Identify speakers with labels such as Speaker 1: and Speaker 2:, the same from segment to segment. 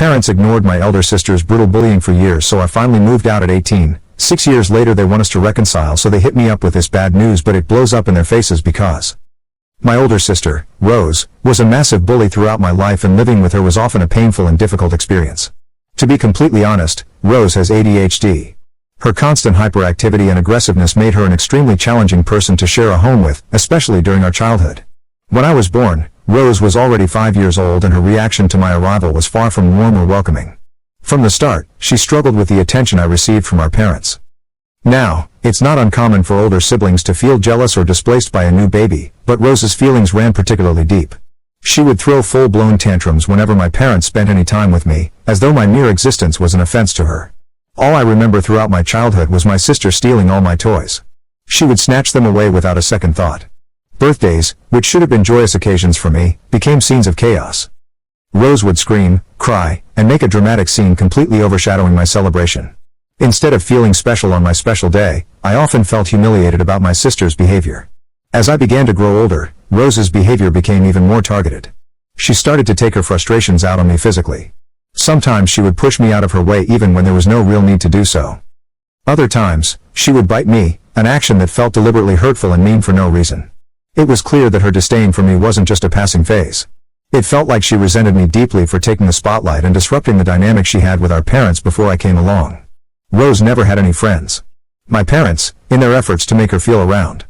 Speaker 1: parents ignored my elder sister's brutal bullying for years, so I finally moved out at 18. 6 years later they want us to reconcile, so they hit me up with this bad news, but it blows up in their faces because my older sister, Rose, was a massive bully throughout my life, and living with her was often a painful and difficult experience. To be completely honest, Rose has ADHD. Her constant hyperactivity and aggressiveness made her an extremely challenging person to share a home with, especially during our childhood. When I was born, Rose was already 5 years old, and her reaction to my arrival was far from warm or welcoming. From the start, she struggled with the attention I received from our parents. Now, it's not uncommon for older siblings to feel jealous or displaced by a new baby, but Rose's feelings ran particularly deep. She would throw full-blown tantrums whenever my parents spent any time with me, as though my mere existence was an offense to her. All I remember throughout my childhood was my sister stealing all my toys. She would snatch them away without a second thought. Birthdays, which should have been joyous occasions for me, became scenes of chaos. Rose would scream, cry, and make a dramatic scene, completely overshadowing my celebration. Instead of feeling special on my special day, I often felt humiliated about my sister's behavior. As I began to grow older, Rose's behavior became even more targeted. She started to take her frustrations out on me physically. Sometimes she would push me out of her way even when there was no real need to do so. Other times, she would bite me, an action that felt deliberately hurtful and mean for no reason. It was clear that her disdain for me wasn't just a passing phase. It felt like she resented me deeply for taking the spotlight and disrupting the dynamic she had with our parents before I came along. Rose never had any friends. My parents, in their efforts to make her feel around.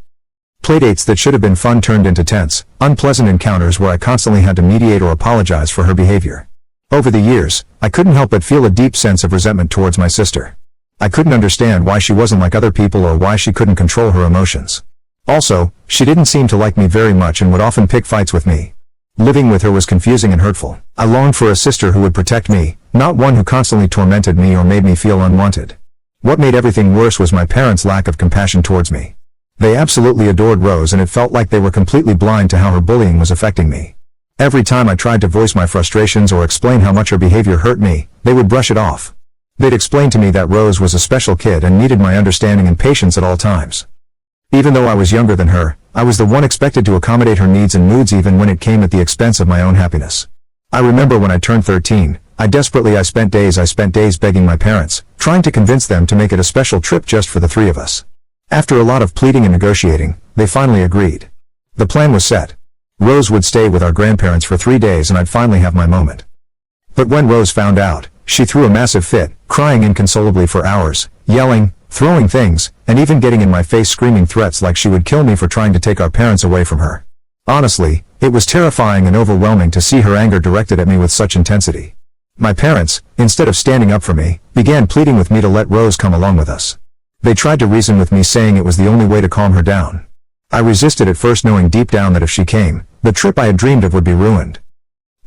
Speaker 1: Playdates that should have been fun turned into tense, unpleasant encounters where I constantly had to mediate or apologize for her behavior. Over the years, I couldn't help but feel a deep sense of resentment towards my sister. I couldn't understand why she wasn't like other people or why she couldn't control her emotions. Also, she didn't seem to like me very much and would often pick fights with me. Living with her was confusing and hurtful. I longed for a sister who would protect me, not one who constantly tormented me or made me feel unwanted. What made everything worse was my parents' lack of compassion towards me. They absolutely adored Rose, and it felt like they were completely blind to how her bullying was affecting me. Every time I tried to voice my frustrations or explain how much her behavior hurt me, they would brush it off. They'd explain to me that Rose was a special kid and needed my understanding and patience at all times. Even though I was younger than her, I was the one expected to accommodate her needs and moods, even when it came at the expense of my own happiness. I remember when I turned 13, I spent days begging my parents, trying to convince them to make it a special trip just for the three of us. After a lot of pleading and negotiating, they finally agreed. The plan was set. Rose would stay with our grandparents for 3 days and I'd finally have my moment. But when Rose found out, she threw a massive fit, crying inconsolably for hours, yelling, throwing things, and even getting in my face screaming threats like she would kill me for trying to take our parents away from her. Honestly, it was terrifying and overwhelming to see her anger directed at me with such intensity. My parents, instead of standing up for me, began pleading with me to let Rose come along with us. They tried to reason with me, saying it was the only way to calm her down. I resisted at first, knowing deep down that if she came, the trip I had dreamed of would be ruined.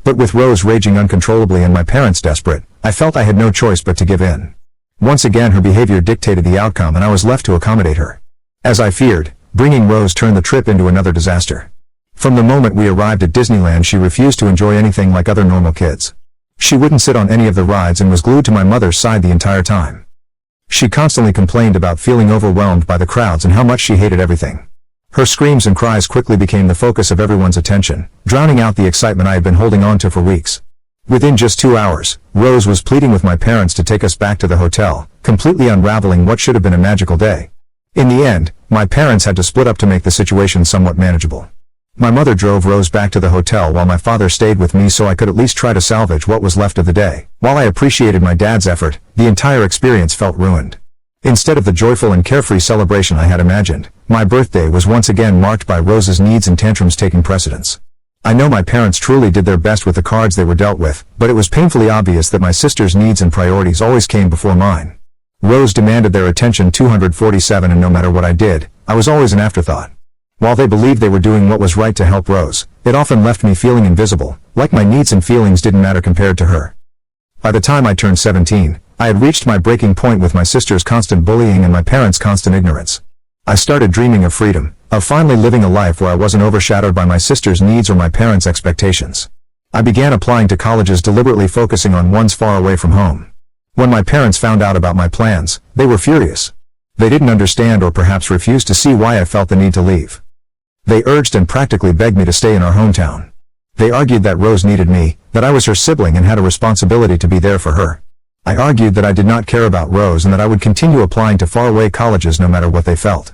Speaker 1: But with Rose raging uncontrollably and my parents desperate, I felt I had no choice but to give in. Once again her behavior dictated the outcome and I was left to accommodate her. As I feared, bringing Rose turned the trip into another disaster. From the moment we arrived at Disneyland, she refused to enjoy anything like other normal kids. She wouldn't sit on any of the rides and was glued to my mother's side the entire time. She constantly complained about feeling overwhelmed by the crowds and how much she hated everything. Her screams and cries quickly became the focus of everyone's attention, drowning out the excitement I had been holding on to for weeks. Within just 2 hours, Rose was pleading with my parents to take us back to the hotel, completely unraveling what should have been a magical day. In the end, my parents had to split up to make the situation somewhat manageable. My mother drove Rose back to the hotel while my father stayed with me so I could at least try to salvage what was left of the day. While I appreciated my dad's effort, the entire experience felt ruined. Instead of the joyful and carefree celebration I had imagined, my birthday was once again marked by Rose's needs and tantrums taking precedence. I know my parents truly did their best with the cards they were dealt with, but it was painfully obvious that my sister's needs and priorities always came before mine. Rose demanded their attention 247, and no matter what I did, I was always an afterthought. While they believed they were doing what was right to help Rose, it often left me feeling invisible, like my needs and feelings didn't matter compared to her. By the time I turned 17, I had reached my breaking point with my sister's constant bullying and my parents' constant ignorance. I started dreaming of freedom, of finally living a life where I wasn't overshadowed by my sister's needs or my parents' expectations. I began applying to colleges, deliberately focusing on ones far away from home. When my parents found out about my plans, they were furious. They didn't understand, or perhaps refused to see, why I felt the need to leave. They urged and practically begged me to stay in our hometown. They argued that Rose needed me, that I was her sibling and had a responsibility to be there for her. I argued that I did not care about Rose and that I would continue applying to faraway colleges no matter what they felt.